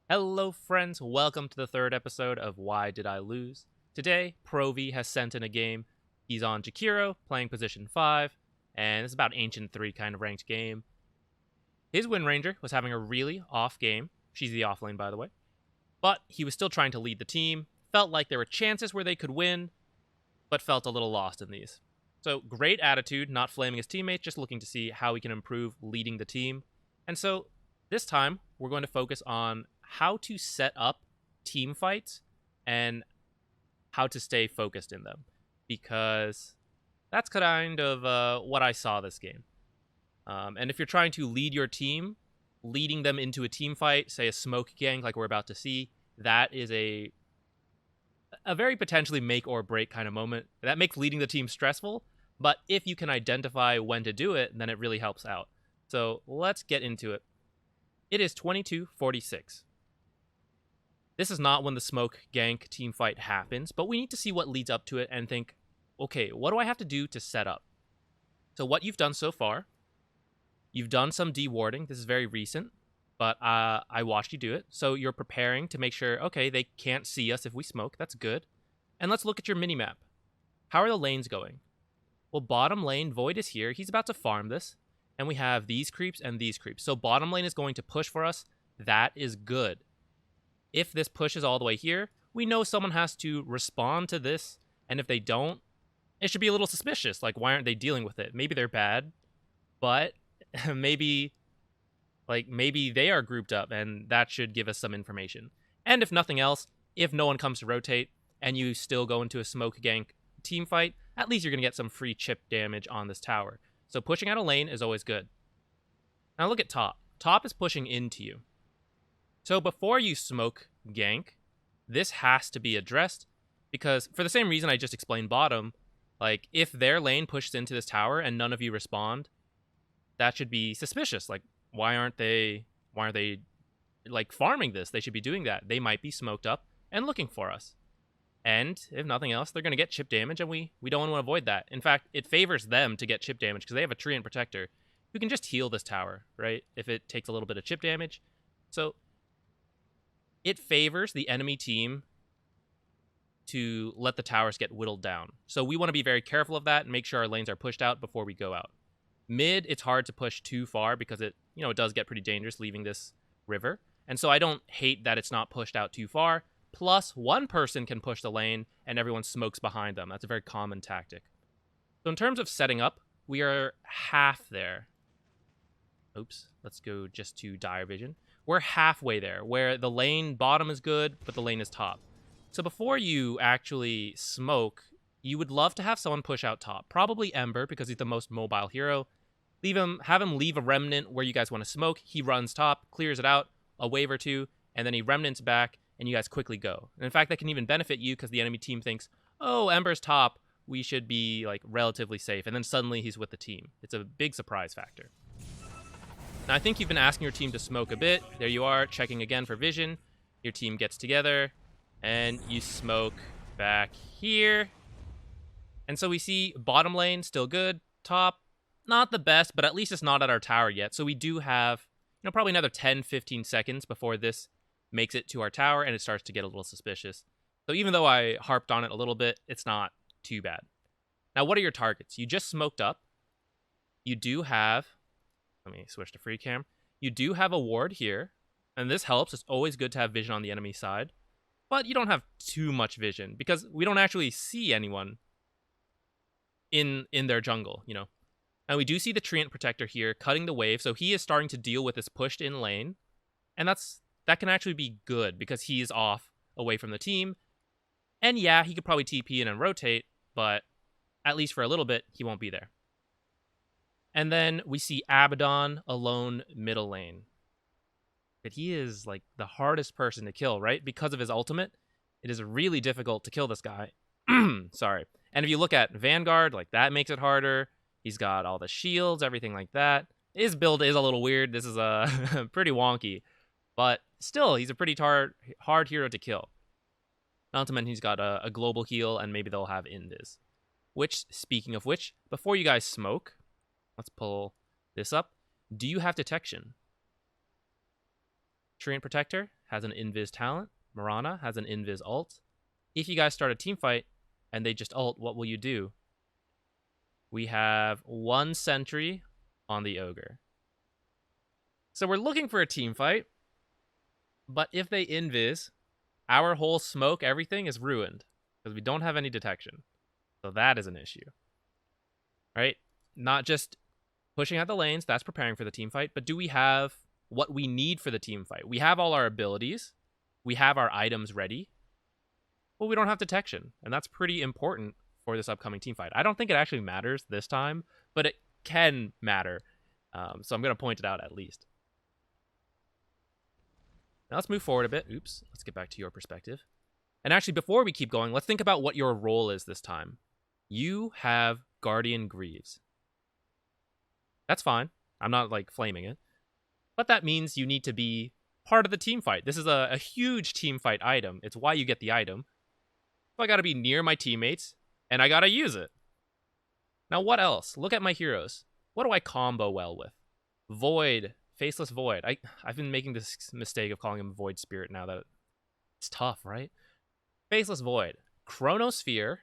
Hello, friends. Welcome to the third episode of Why Did I Lose? Today, Provi has sent in a game. He's on Jakiro, playing position 5, and it's about Ancient 3 kind of ranked game. His Wind Ranger was having a really off game. She's the off lane, by the way. But he was still trying to lead the team. Felt like there were chances where they could win, but felt a little lost in these. So, great attitude, not flaming his teammates, just looking to see how he can improve leading the team. And so, this time, we're going to focus on how to set up team fights and how to stay focused in them, because that's kind of what I saw this game. And if you're trying to lead your team, leading them into a team fight, say a smoke gank like we're about to see, that is a very potentially make or break kind of moment. That makes leading the team stressful, but if you can identify when to do it, then it really helps out. So let's get into it. It is 22:46. This is not when the smoke gank team fight happens, but we need to see what leads up to it and think, okay, what do I have to do to set up? So what you've done so far, you've done some dewarding. This is very recent, but I watched you do it. So you're preparing to make sure, okay, they can't see us if we smoke. That's good. And let's look at your minimap. How are the lanes going? Well, bottom lane, Void is here. He's about to farm this. And we have these creeps and these creeps. So bottom lane is going to push for us. That is good. If this pushes all the way here, we know someone has to respond to this. And if they don't, it should be a little suspicious. Like, why aren't they dealing with it? Maybe they're bad, but maybe they are grouped up, and that should give us some information. And if nothing else, if no one comes to rotate and you still go into a smoke gank team fight, at least you're going to get some free chip damage on this tower. So pushing out a lane is always good. Now look at top. Top is pushing into you. So before you smoke gank, this has to be addressed, because for the same reason I just explained bottom, like if their lane pushes into this tower and none of you respond, that should be suspicious. Like, why aren't they like farming this? They should be doing that. They might be smoked up and looking for us. And if nothing else, they're going to get chip damage, and we don't want to avoid that. In fact, it favors them to get chip damage because they have a Treant Protector who can just heal this tower, right? If it takes a little bit of chip damage. So it favors the enemy team to let the towers get whittled down. So we want to be very careful of that and make sure our lanes are pushed out before we go out. Mid, it's hard to push too far because it does get pretty dangerous leaving this river. And so I don't hate that it's not pushed out too far. Plus, one person can push the lane and everyone smokes behind them. That's a very common tactic. So in terms of setting up, we are half there. Oops, let's go just to dire vision. We're halfway there, where the lane bottom is good, but the lane is top. So before you actually smoke, you would love to have someone push out top. Probably Ember, because he's the most mobile hero. Have him leave a remnant where you guys want to smoke. He runs top, clears it out, a wave or two, and then he remnants back, and you guys quickly go. And in fact, that can even benefit you because the enemy team thinks, oh, Ember's top, we should be like relatively safe. And then suddenly he's with the team. It's a big surprise factor. Now, I think you've been asking your team to smoke a bit. There you are, checking again for vision. Your team gets together, and you smoke back here. And so we see bottom lane still good, top not the best, but at least it's not at our tower yet. So we do have, probably another 10-15 seconds before this makes it to our tower and it starts to get a little suspicious. So even though I harped on it a little bit, it's not too bad. Now, what are your targets? You just smoked up. You do have, let me switch to free cam. You do have a ward here, and this helps. It's always good to have vision on the enemy side, but you don't have too much vision because we don't actually see anyone in their jungle, Now, we do see the Treant Protector here cutting the wave, so he is starting to deal with this pushed in lane, and that can actually be good because he is off away from the team. And yeah, he could probably TP in and rotate, but at least for a little bit, he won't be there. And then we see Abaddon alone middle lane. But he is like the hardest person to kill, right? Because of his ultimate, it is really difficult to kill this guy. Sorry. And if you look at Vanguard, like that makes it harder. He's got all the shields, everything like that. His build is a little weird. This is pretty wonky. But still, he's a pretty hard hero to kill. Not to mention he's got a global heal, and maybe they'll have Invis. Which, speaking of which, before you guys smoke, let's pull this up. Do you have detection? Treant Protector? has an invis talent. Mirana has an invis ult. If you guys start a team fight and they just ult, what will you do? We have 1 sentry on the Ogre. So we're looking for a team fight, but if they invis, our whole smoke, everything is ruined because we don't have any detection. So that is an issue. Right? Not just pushing out the lanes, that's preparing for the team fight, but do we have what we need for the team fight? We have all our abilities. We have our items ready. But we don't have detection, and that's pretty important for this upcoming team fight. I don't think it actually matters this time, but it can matter. So I'm going to point it out at least. Now let's move forward a bit. Oops, let's get back to your perspective. And actually, before we keep going, let's think about what your role is this time. You have Guardian Greaves. That's fine. I'm not, like, flaming it. But that means you need to be part of the team fight. This is a huge team fight item. It's why you get the item. So I got to be near my teammates, and I got to use it. Now, what else? Look at my heroes. What do I combo well with? Void. Faceless Void. I've been making this mistake of calling him Void Spirit now that it's tough, right? Faceless Void. Chronosphere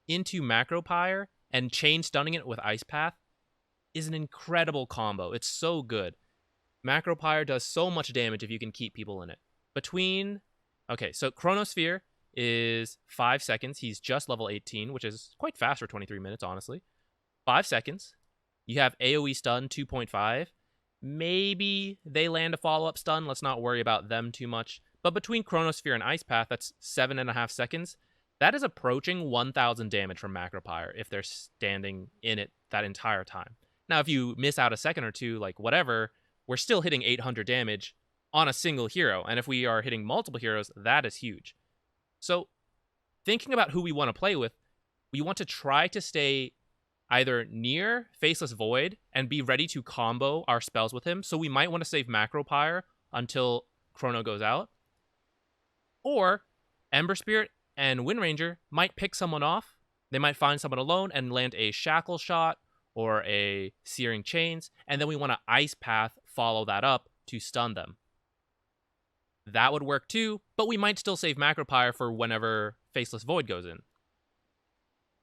into Macropyre and chain stunning it with Ice Path is an incredible combo. It's so good. Macropyre does so much damage if you can keep people in it. Okay, so Chronosphere is 5 seconds. He's just level 18, which is quite fast for 23 minutes, honestly. 5 seconds. You have AoE stun 2.5. Maybe they land a follow-up stun. Let's not worry about them too much. But between Chronosphere and Ice Path, that's 7.5 seconds. That is approaching 1,000 damage from Macropyre if they're standing in it that entire time. Now, if you miss out a second or two, like whatever, we're still hitting 800 damage on a single hero. And if we are hitting multiple heroes, that is huge. So thinking about who we want to play with, we want to try to stay either near Faceless Void and be ready to combo our spells with him. So we might want to save Macropyre until Chrono goes out. Or Ember Spirit and Wind Ranger might pick someone off. They might find someone alone and land a Shackle Shot or a Searing Chains. And then we want to Ice Path follow that up to stun them. That would work too, but we might still save Macropyre for whenever Faceless Void goes in.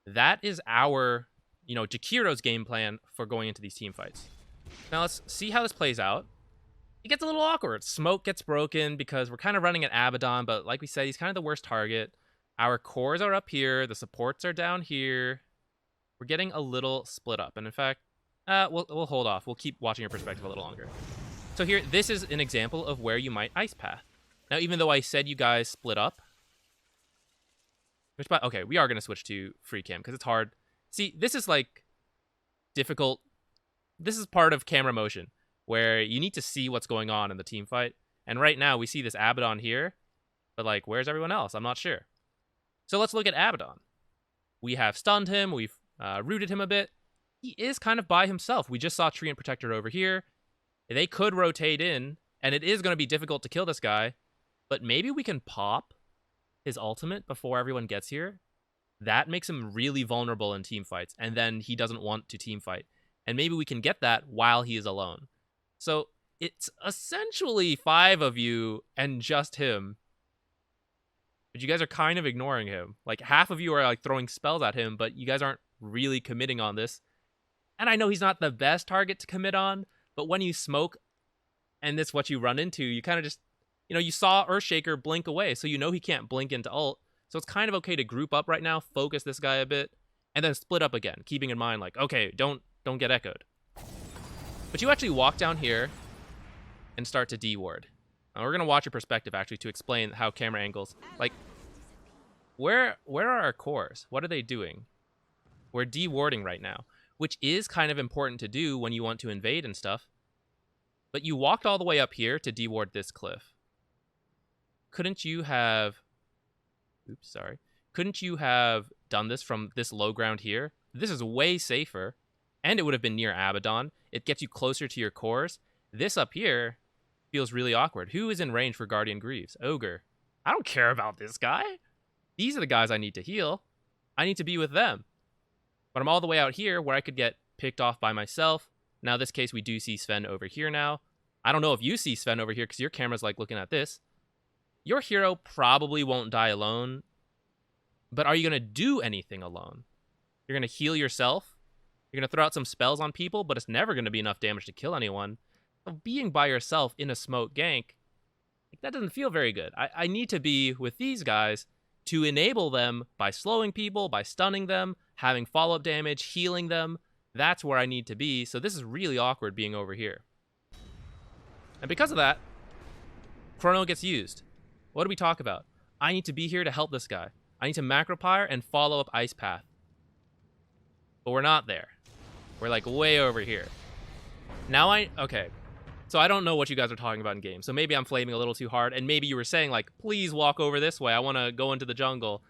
That is our, Jakiro's game plan for going into these team fights. Now let's see how this plays out. It gets a little awkward. Smoke gets broken because we're kind of running at Abaddon, but like we said, he's kind of the worst target. Our cores are up here. The supports are down here. We're getting a little split up. And in fact, we'll hold off. We'll keep watching your perspective a little longer. So here, this is an example of where you might Ice Path. Now, even though I said you guys split up, okay, we are going to switch to free cam because it's hard. See, this is like difficult. This is part of camera motion where you need to see what's going on in the team fight. And right now we see this Abaddon here, but like, where's everyone else? I'm not sure. So let's look at Abaddon. We have stunned him. We've rooted him a bit. He is kind of by himself. We just saw Treant Protector over here. They could rotate in, and it is going to be difficult to kill this guy. But maybe we can pop his ultimate before everyone gets here. That makes him really vulnerable in team fights, and then he doesn't want to team fight. And maybe we can get that while he is alone. So it's essentially 5 of you and just him. But you guys are kind of ignoring him. Like, half of you are like throwing spells at him, but you guys aren't really committing on this. And I know he's not the best target to commit on, but when you smoke and that's what you run into, you kind of just, you saw Earthshaker blink away, so you know he can't blink into ult. So it's kind of okay to group up right now, focus this guy a bit, and then split up again, keeping in mind, like, okay, don't get echoed. But you actually walk down here and start to deward. Now we're going to watch your perspective, actually, to explain how camera angles, like, where are our cores? What are they doing? We're dewarding right now, which is kind of important to do when you want to invade and stuff. But you walked all the way up here to deward this cliff. Couldn't you have... Oops, sorry. Couldn't you have done this from this low ground here? This is way safer, and it would have been near Abaddon. It gets you closer to your cores. This up here feels really awkward. Who is in range for Guardian Greaves? Ogre. I don't care about this guy. These are the guys I need to heal. I need to be with them. But I'm all the way out here where I could get picked off by myself. Now, in this case, we do see Sven over here now. I don't know if you see Sven over here because your camera's like looking at this. Your hero probably won't die alone, but are you going to do anything alone? You're going to heal yourself. You're going to throw out some spells on people, but it's never going to be enough damage to kill anyone. So being by yourself in a smoke gank, that doesn't feel very good. I need to be with these guys to enable them by slowing people, by stunning them, having follow-up damage, healing them. That's where I need to be. So this is really awkward being over here. And because of that, Chrono gets used. What do we talk about? I need to be here to help this guy. I need to Macropyre and follow up Ice Path. But we're not there. We're like way over here. Now okay. So I don't know what you guys are talking about in game. So maybe I'm flaming a little too hard. And maybe you were saying like, please walk over this way. I want to go into the jungle.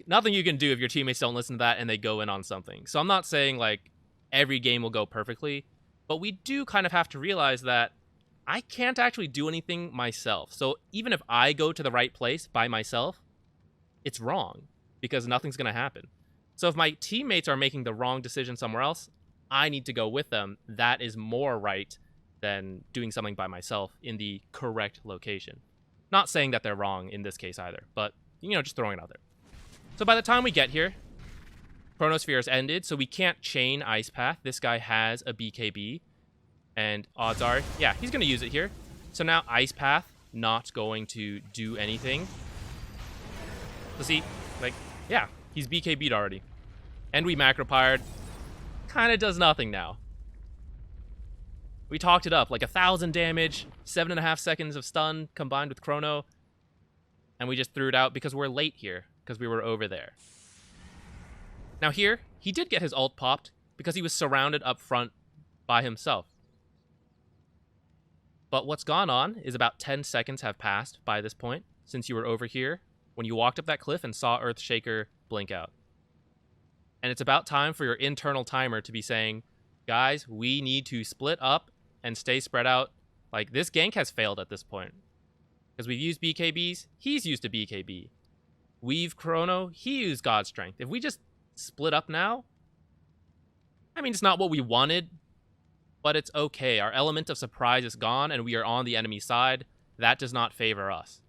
Nothing you can do if your teammates don't listen to that and they go in on something. So I'm not saying like every game will go perfectly. But we do kind of have to realize that I can't actually do anything myself. So even if I go to the right place by myself, it's wrong because nothing's going to happen. So if my teammates are making the wrong decision somewhere else, I need to go with them. That is more right than doing something by myself in the correct location. Not saying that they're wrong in this case either, but, you know, just throwing it out there. So by the time we get here, Chronosphere has ended, so we can't chain Ice Path. This guy has a BKB. And odds are, yeah, he's going to use it here. So now Ice Path not going to do anything. So see, like, yeah, he's BKB'd already. And we Macropyred. Kind of does nothing now. We talked it up, like 1,000 damage, 7.5 seconds of stun combined with Chrono. And we just threw it out because we're late here, because we were over there. Now here, he did get his ult popped because he was surrounded up front by himself. But what's gone on is about 10 seconds have passed by this point since you were over here when you walked up that cliff and saw Earthshaker blink out. And it's about time for your internal timer to be saying, guys, we need to split up and stay spread out. Like, this gank has failed at this point. Because we've used BKBs, he's used a BKB. We've Chrono, he used God Strength. If we just split up now, I mean, it's not what we wanted, but it's okay. Our element of surprise is gone, and we are on the enemy side. That does not favor us.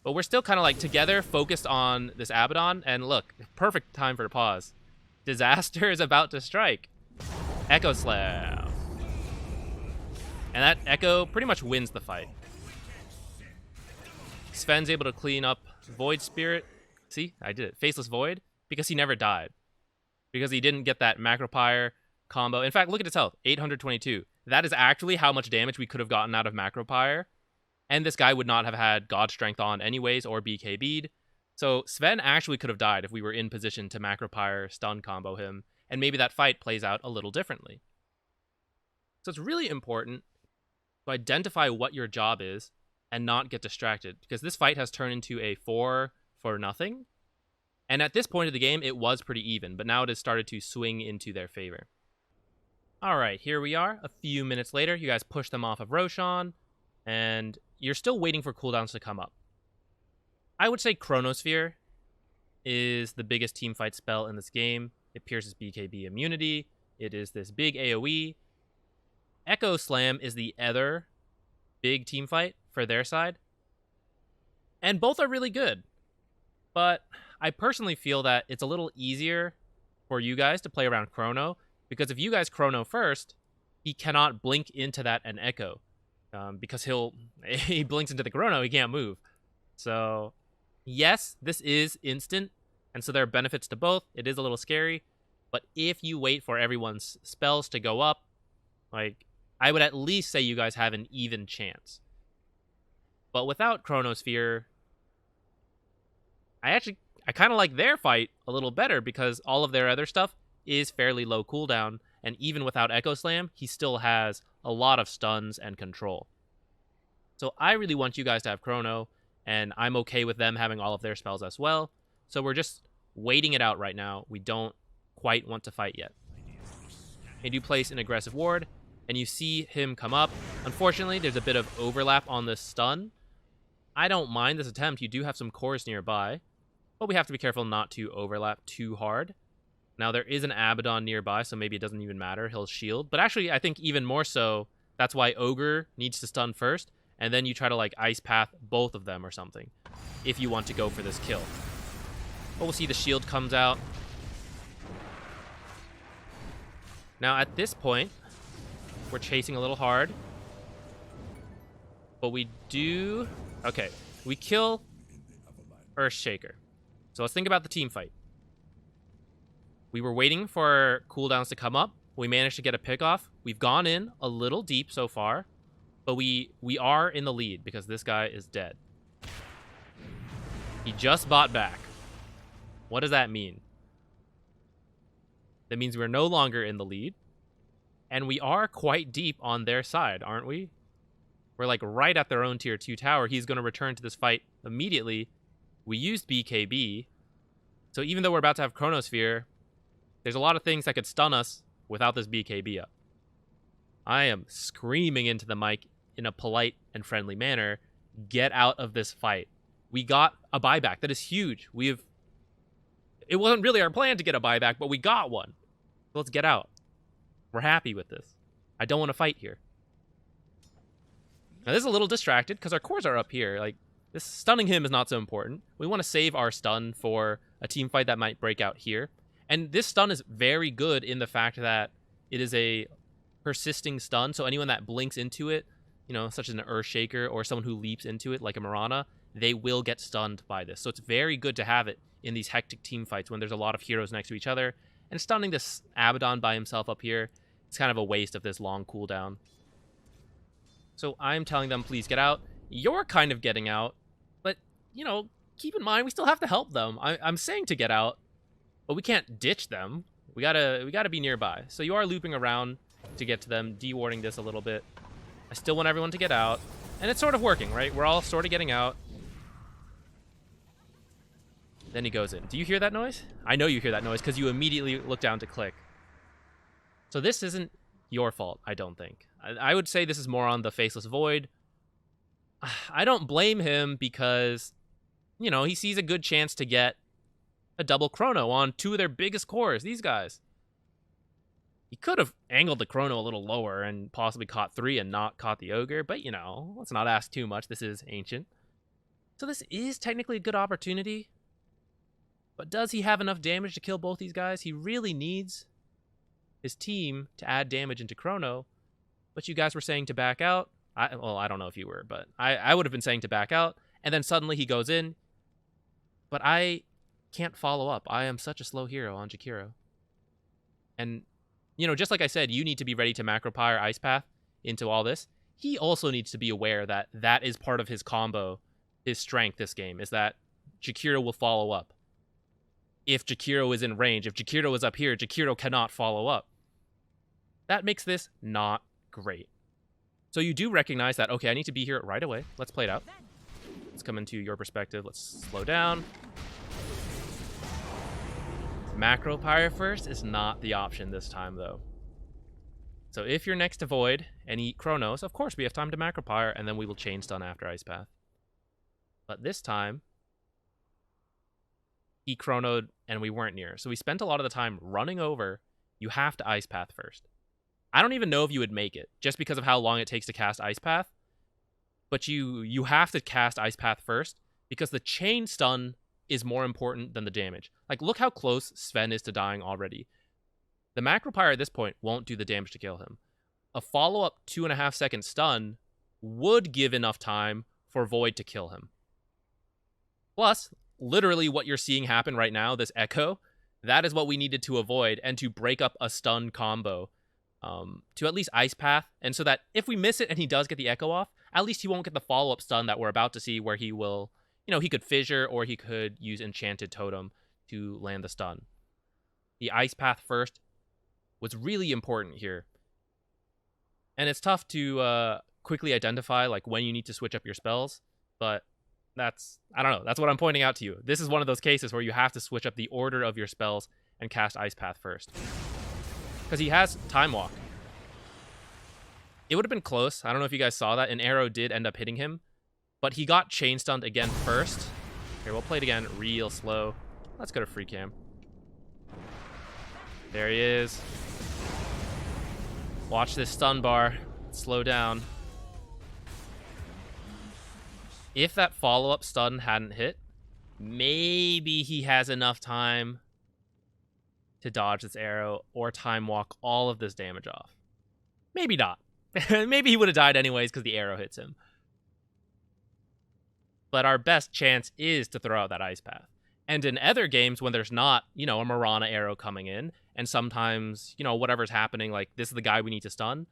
But we're still kind of like together, focused on this Abaddon, and look, perfect time for a pause. Disaster is about to strike. Echo Slam. And that Echo pretty much wins the fight. Sven's able to clean up Void Spirit. See, I did it. Faceless Void, because he never died. Because he didn't get that Macropyre combo. In fact, look at his health, 822. That is actually how much damage we could have gotten out of Macropyre. And this guy would not have had God Strength on anyways or BKB'd. So Sven actually could have died if we were in position to Macropyre stun combo him. And maybe that fight plays out a little differently. So it's really important to identify what your job is and not get distracted. Because this fight has turned into a 4 for nothing. And at this point of the game, it was pretty even. But now it has started to swing into their favor. Alright, here we are. A few minutes later, you guys push them off of Roshan, and you're still waiting for cooldowns to come up. I would say Chronosphere is the biggest teamfight spell in this game. It pierces BKB immunity. It is this big AoE. Echo Slam is the other big teamfight for their side. And both are really good. But I personally feel that it's a little easier for you guys to play around Chrono, because if you guys Chrono first, he cannot blink into that and Echo. Because he blinks into the Chrono, he can't move. So, yes, this is instant, and so there are benefits to both. It is a little scary, but if you wait for everyone's spells to go up, like, I would at least say you guys have an even chance. But without Chronosphere, I kind of like their fight a little better because all of their other stuff is fairly low cooldown, and even without Echo Slam, he still has a lot of stuns and control. So I really want you guys to have Chrono, and I'm okay with them having all of their spells as well. So we're just waiting it out right now. We don't quite want to fight yet. They do place an aggressive ward, and you see him come up. Unfortunately, there's a bit of overlap on this stun. I don't mind this attempt. You do have some cores nearby, but we have to be careful not to overlap too hard. Now, there is an Abaddon nearby, so maybe it doesn't even matter. He'll shield. But actually, I think even more so, that's why Ogre needs to stun first, and then you try to, like, Ice Path both of them or something, if you want to go for this kill. But we'll see the shield comes out. Now, at this point, we're chasing a little hard. But we do... Okay, we kill Earthshaker. So let's think about the team fight. We were waiting for cooldowns to come up. We managed to get a pick off. We've gone in a little deep so far, but we are in the lead because this guy is dead. He just bought back. What does that mean? That means we're no longer in the lead, and we are quite deep on their side, aren't we? We're like right at their own tier 2 tower. He's going to return to this fight immediately. We used BKB, so even though we're about to have Chronosphere, there's a lot of things that could stun us without this BKB up. I am screaming into the mic in a polite and friendly manner, get out of this fight. We got a buyback. That is huge. It wasn't really our plan to get a buyback, but we got one. So let's get out. We're happy with this. I don't want to fight here. Now, this is a little distracted because our cores are up here. Like, this stunning him is not so important. We want to save our stun for a team fight that might break out here. And this stun is very good in the fact that it is a persisting stun. So anyone that blinks into it, you know, such as an Earthshaker or someone who leaps into it like a Mirana, they will get stunned by this. So it's very good to have it in these hectic team fights when there's a lot of heroes next to each other. And stunning this Abaddon by himself up here, it's kind of a waste of this long cooldown. So I'm telling them, please get out. You're kind of getting out. But, you know, keep in mind, we still have to help them. I'm saying to get out. But we can't ditch them. We gotta be nearby. So you are looping around to get to them, de-warding this a little bit. I still want everyone to get out. And it's sort of working, right? We're all sort of getting out. Then he goes in. Do you hear that noise? I know you hear that noise because you immediately look down to click. So this isn't your fault, I don't think. I would say this is more on the Faceless Void. I don't blame him because, you know, he sees a good chance to get a double chrono on two of their biggest cores, these guys. He could have angled the chrono a little lower and possibly caught 3 and not caught the ogre, but, you know, let's not ask too much. This is ancient. So this is technically a good opportunity. But does he have enough damage to kill both these guys? He really needs his team to add damage into chrono. But you guys were saying to back out. Well, I don't know if you were, but I would have been saying to back out. And then suddenly he goes in. But I can't follow up. I am such a slow hero on Jakiro. And, you know, just like I said, you need to be ready to Macropyre Ice Path into all this. He also needs to be aware that that is part of his combo, his strength this game, is that Jakiro will follow up. If Jakiro is in range, if Jakiro is up here, Jakiro cannot follow up. That makes this not great. So you do recognize that, okay, I need to be here right away. Let's play it out. Let's come into your perspective. Let's slow down. Macropyre first is not the option this time, though. So if you're next to Void and eat Chronos, of course we have time to Macropyre, and then we will chain stun after Ice Path. But this time, he chronoed and we weren't near. So we spent a lot of the time running over. You have to Ice Path first. I don't even know if you would make it, just because of how long it takes to cast Ice Path. But you have to cast Ice Path first, because the chain stun is more important than the damage. Like, look how close Sven is to dying already. The Macropyre at this point won't do the damage to kill him. A follow-up 2.5 second stun would give enough time for Void to kill him. Plus, literally what you're seeing happen right now, this echo, that is what we needed to avoid and to break up a stun combo to at least Ice Path. And so that if we miss it and he does get the echo off, at least he won't get the follow-up stun that we're about to see where he will, you know, he could fissure or he could use Enchanted Totem to land the stun. The Ice Path first was really important here. And it's tough to quickly identify like when you need to switch up your spells, but I don't know, that's what I'm pointing out to you. This is one of those cases where you have to switch up the order of your spells and cast Ice Path first. Because he has Time Walk. It would have been close. I don't know if you guys saw that. An arrow did end up hitting him, but he got chain stunned again first. Here, we'll play it again real slow. Let's go to free cam. There he is. Watch this stun bar. Slow down. If that follow-up stun hadn't hit, maybe he has enough time to dodge this arrow or time walk all of this damage off. Maybe not. Maybe he would have died anyways because the arrow hits him. But our best chance is to throw out that ice path. And in other games, when there's not, a Mirana arrow coming in, and sometimes, whatever's happening, like this is the guy we need to stun,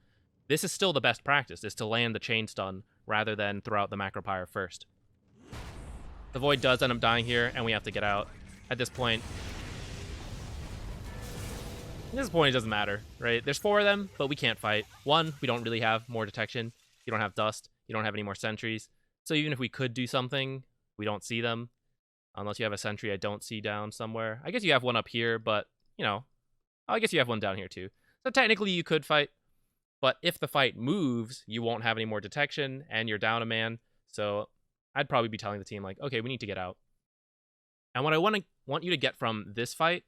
this is still the best practice, is to land the chain stun rather than throw out the Macropyre first. The Void does end up dying here, and we have to get out. At this point, it doesn't matter, right? There's 4 of them, but we can't fight. 1, we don't really have more detection. You don't have dust. You don't have any more sentries. So even if we could do something, we don't see them. Unless you have a sentry I don't see down somewhere. I guess you have one up here, but, I guess you have one down here too. So technically you could fight. But if the fight moves, you won't have any more detection, and you're down a man. So I'd probably be telling the team, like, okay, we need to get out. And what I want you to get from this fight,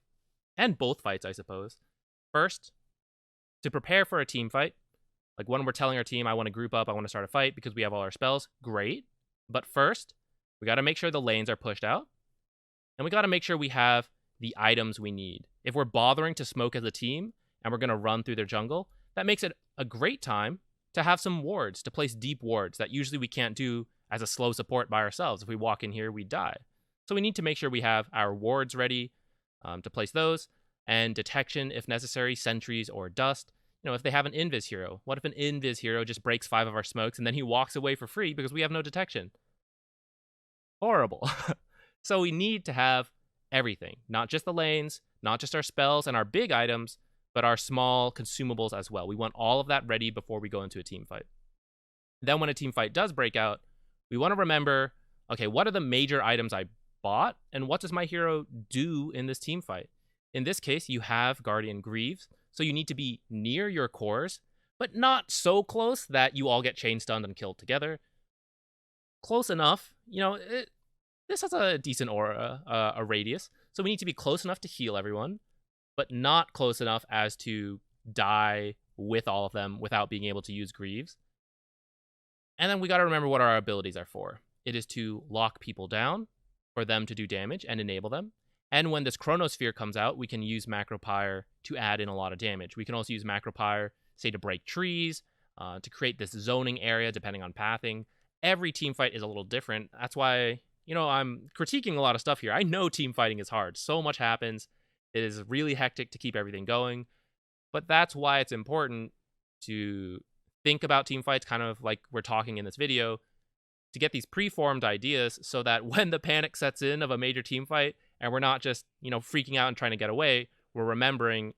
and both fights, I suppose, first, to prepare for a team fight. Like when we're telling our team, I want to group up, I want to start a fight because we have all our spells, great. But first, we got to make sure the lanes are pushed out. And we got to make sure we have the items we need. If we're bothering to smoke as a team, and we're going to run through their jungle, that makes it a great time to have some wards, to place deep wards that usually we can't do as a slow support by ourselves. If we walk in here, we die. So we need to make sure we have our wards ready to place those, and detection if necessary, sentries or dust. If they have an invis hero, what if an invis hero just breaks 5 of our smokes and then he walks away for free because we have no detection? Horrible. So we need to have everything, not just the lanes, not just our spells and our big items, but our small consumables as well. We want all of that ready before we go into a team fight. Then when a team fight does break out, we want to remember, okay, what are the major items I bought, and what does my hero do in this team fight? In this case, you have Guardian Greaves, so you need to be near your cores, but not so close that you all get chain stunned and killed together. Close enough, this has a decent aura, a radius, so we need to be close enough to heal everyone, but not close enough as to die with all of them without being able to use Greaves. And then we got to remember what our abilities are for. It is to lock people down, for them to do damage and enable them. And when this Chronosphere comes out, we can use Macropyre to add in a lot of damage. We can also use Macropyre, say, to break trees, to create this zoning area depending on pathing. Every team fight is a little different. That's why, I'm critiquing a lot of stuff here. I know team fighting is hard. So much happens. It is really hectic to keep everything going. But that's why it's important to think about team fights, kind of like we're talking in this video, to get these preformed ideas so that when the panic sets in of a major team fight and we're not just, freaking out and trying to get away, we're remembering,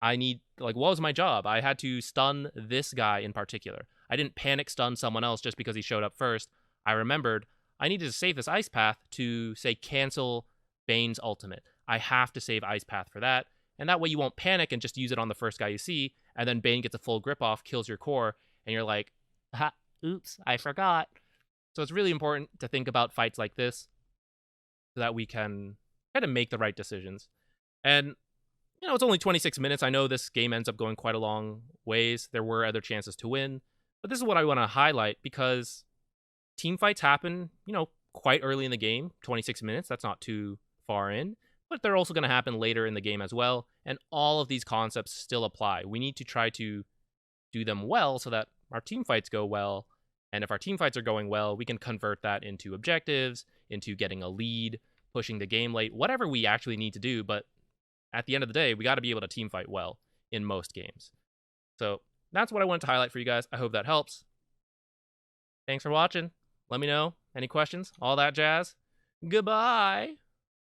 what was my job? I had to stun this guy in particular. I didn't panic stun someone else just because he showed up first. I remembered I needed to save this ice path to, say, cancel Bane's ultimate. I have to save ice path for that. And that way you won't panic and just use it on the first guy you see, and then Bane gets a full grip off, kills your core, and you're like, oops, I forgot. So it's really important to think about fights like this so that we can kind of make the right decisions. And, it's only 26 minutes. I know this game ends up going quite a long ways. There were other chances to win. But this is what I want to highlight because team fights happen, quite early in the game, 26 minutes. That's not too far in. But they're also going to happen later in the game as well. And all of these concepts still apply. We need to try to do them well so that our team fights go well. And if our team fights are going well, we can convert that into objectives, into getting a lead, pushing the game late, whatever we actually need to do. But at the end of the day, we got to be able to team fight well in most games. So that's what I wanted to highlight for you guys. I hope that helps. Thanks for watching. Let me know any questions, all that jazz. Goodbye.